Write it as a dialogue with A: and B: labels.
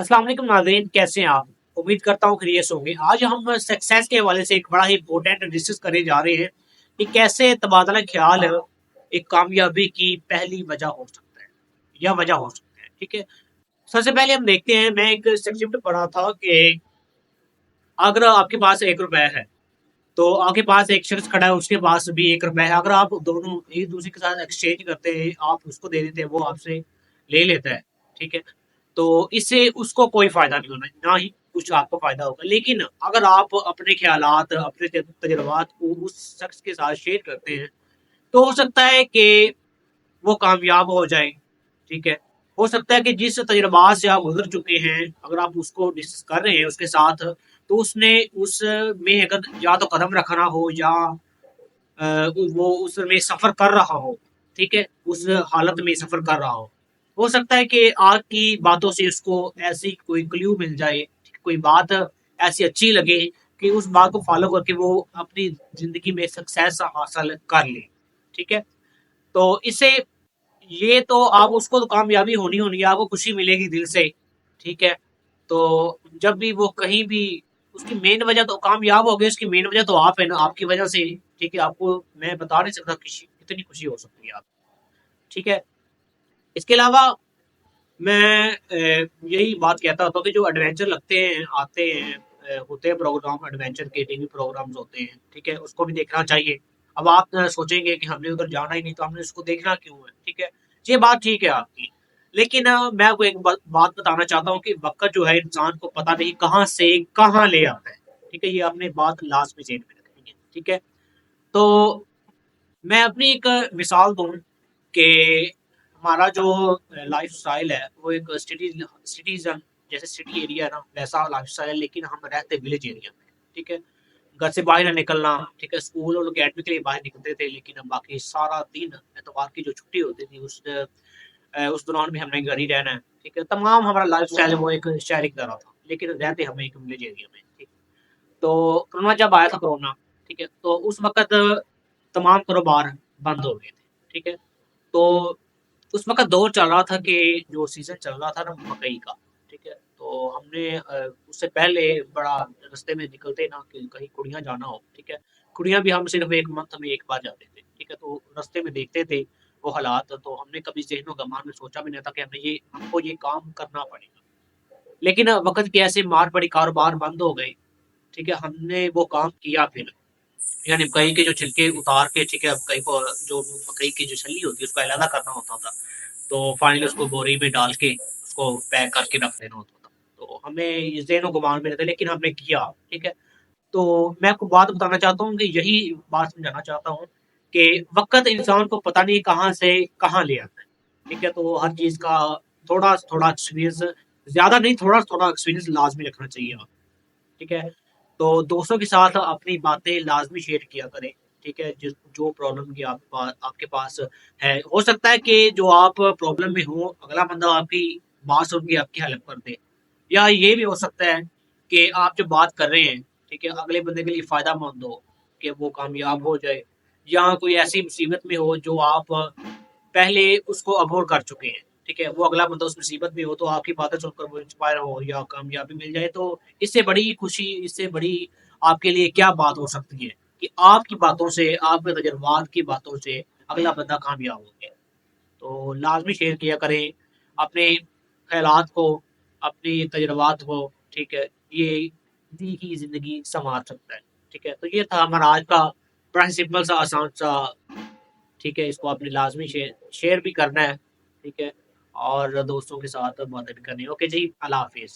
A: अस्सलाम वालेकुम नाज़रीन, कैसे हैं आप? उम्मीद करता हूँ खैरियत से होंगे। आज हम सक्सेस के हवाले से एक बड़ा ही इंपॉर्टेंट डिस्कस करने जा रहे हैं कि कैसे तबादला ख्याल एक कामयाबी की पहली वजह हो सकता है या वजह हो सकता है। ठीक है, सबसे पहले हम देखते हैं। मैं एक स्टेटमेंट पढ़ा था कि अगर आपके पास 1 रुपए है तो आपके पास एक शख्स खड़ा है, उसके पास भी 1 रुपए है। अगर आप दोनों एक दूसरे के साथ एक्सचेंज करते हैं, आप उसको दे देते हैं, वो आपसे ले लेता है। ठीक है, तो इससे उसको कोई फायदा नहीं होना, ना ही कुछ आपको फायदा होगा। लेकिन अगर आप अपने ख्यालात, अपने तजुर्बात को उस शख्स के साथ शेयर करते हैं, तो हो सकता है कि वो कामयाब हो जाए। ठीक है, हो सकता है कि जिस तजुर्बात से आप गुजर चुके हैं, अगर आप उसको डिस्कस कर रहे हैं उसके साथ, तो उसने उसमें अगर या तो कदम रखना हो या वो उसमें सफर कर रहा हो। ठीक है, उस हालत में सफर कर रहा हो सकता है कि आपकी बातों से उसको ऐसी कोई क्ल्यू मिल जाए, कोई बात ऐसी अच्छी लगे कि उस बात को फॉलो करके वो अपनी जिंदगी में सक्सेस हासिल कर ले। ठीक है, तो इससे ये तो आप उसको तो कामयाबी होनी होनी है, आपको खुशी मिलेगी दिल से। ठीक है, तो जब भी वो कहीं भी, उसकी मेन वजह तो कामयाब हो गई, उसकी मेन वजह तो आप है ना, आपकी वजह से। ठीक है, आपको मैं बता नहीं सकता कितनी खुशी हो सकती है आप। ठीक है, इसके अलावा मैं यही बात कहता होता हूँ कि जो एडवेंचर लगते हैं, आते हैं, होते हैं प्रोग्राम, एडवेंचर के टीवी प्रोग्राम्स होते हैं। ठीक है, उसको भी देखना चाहिए। अब आप सोचेंगे कि हमने उधर जाना ही नहीं, तो हमने उसको देखना क्यों है? ठीक है, ये बात ठीक है आपकी। लेकिन मैं आपको एक बात बताना चाहता हूँ कि वक्त जो है इंसान को पता नहीं कहाँ से कहाँ ले आता है। ठीक है, ये आपने बात लास्ट में जेल में रखनी है। ठीक है, तो मैं अपनी एक मिसाल दूं कि हमारा जो लाइफ स्टाइल है वो एक सिटीजन, जैसे सिटी एरिया है ना, वैसा लाइफ स्टाइल है, लेकिन हम रहते विलेज एरिया में। ठीक है, घर से बाहर ना निकलना। ठीक है, स्कूल और अकेडमी के लिए बाहर निकलते थे, लेकिन अब बाकी सारा दिन एतवार की जो छुट्टी होती थी उस दौरान भी हमने घर ही रहना है। ठीक है, तमाम हमारा लाइफ स्टाइल है वो एक शहर की तरह था, लेकिन रहते हमें एक विलेज एरिया में। ठीक, तो कोरोना जब आया था कोरोना, ठीक है, तो उस वक़्त तमाम कारोबार बंद हो गए थे। ठीक है, तो उस वक़्त दौर चल रहा था कि जो सीज़न चल रहा था ना मकई का। ठीक है, तो हमने उससे पहले बड़ा रास्ते में निकलते ना कि कहीं कुड़ियाँ जाना हो। ठीक है, कुड़ियाँ भी हम सिर्फ़ 1 मंथ में 1 बार जाते थे। ठीक है, तो रास्ते में देखते थे वो हालात, तो हमने कभी ज़हन-ओ-गमान में सोचा भी नहीं था कि हमको ये काम करना पड़ेगा। लेकिन वक़्त की ऐसे मार पड़ी, कारोबार बंद हो गए। ठीक है, हमने वो काम किया फिर। यानी मकई के जो छिलके उतार के, ठीक है, मकई को जो मकई की जो छल्ली होती है उसको अलग करना होता था। तो फाइनली उसको बोरी में डाल के उसको पैक करके रख देना होता था। तो हमें ये ज़हन गुमान में रहता, लेकिन हमने किया। ठीक है, तो मैं आपको बात बताना चाहता हूँ कि यही बात समझाना चाहता हूँ कि वक़्त इंसान को पता नहीं कहाँ से कहाँ ले आता है। ठीक है, तो हर चीज़ का थोड़ा-थोड़ा एक्सपीरियंस, ज़्यादा नहीं, थोड़ा-थोड़ा एक्सपीरियंस लाज़मी रखना चाहिए आप। ठीक है, तो दोस्तों के साथ अपनी बातें लाज़मी शेयर किया करें। ठीक है, जिस जो प्रॉब्लम की आपके पास है, हो सकता है कि जो आप प्रॉब्लम में हो, अगला बंदा आपकी बात सुन के आपकी हेल्प कर दे। या ये भी हो सकता है कि आप जो बात कर रहे हैं, ठीक है, अगले बंदे के लिए फ़ायदेमंद हो, कि वो कामयाब हो जाए, या कोई ऐसी मुसीबत में हो जो आप पहले उसको अभोर कर चुके हैं। ठीक है, वो अगला बंदा उस मुसीबत में हो, तो आपकी बातें सुनकर वो इंस्पायर हो या कामयाबी मिल जाए, तो इससे बड़ी खुशी, इससे बड़ी आपके लिए क्या बात हो सकती है कि आपकी बातों से, आपके तजुर्बात की बातों से अगला बंदा कामयाब हो गया। तो लाज़मी शेयर किया करें अपने ख़यालात को, अपनी तजुर्बात को। ठीक है, ये दी की ज़िंदगी सँवार सकता है। ठीक है, तो ये था हमारा आज का बड़ा ही सिंपल सा, आसान सा। ठीक है, इसको आपने लाज़मी शेयर भी करना है। ठीक है, और दोस्तों के साथ बातें भी करनी है। ओके जी, अल्लाह हाफ़िज़।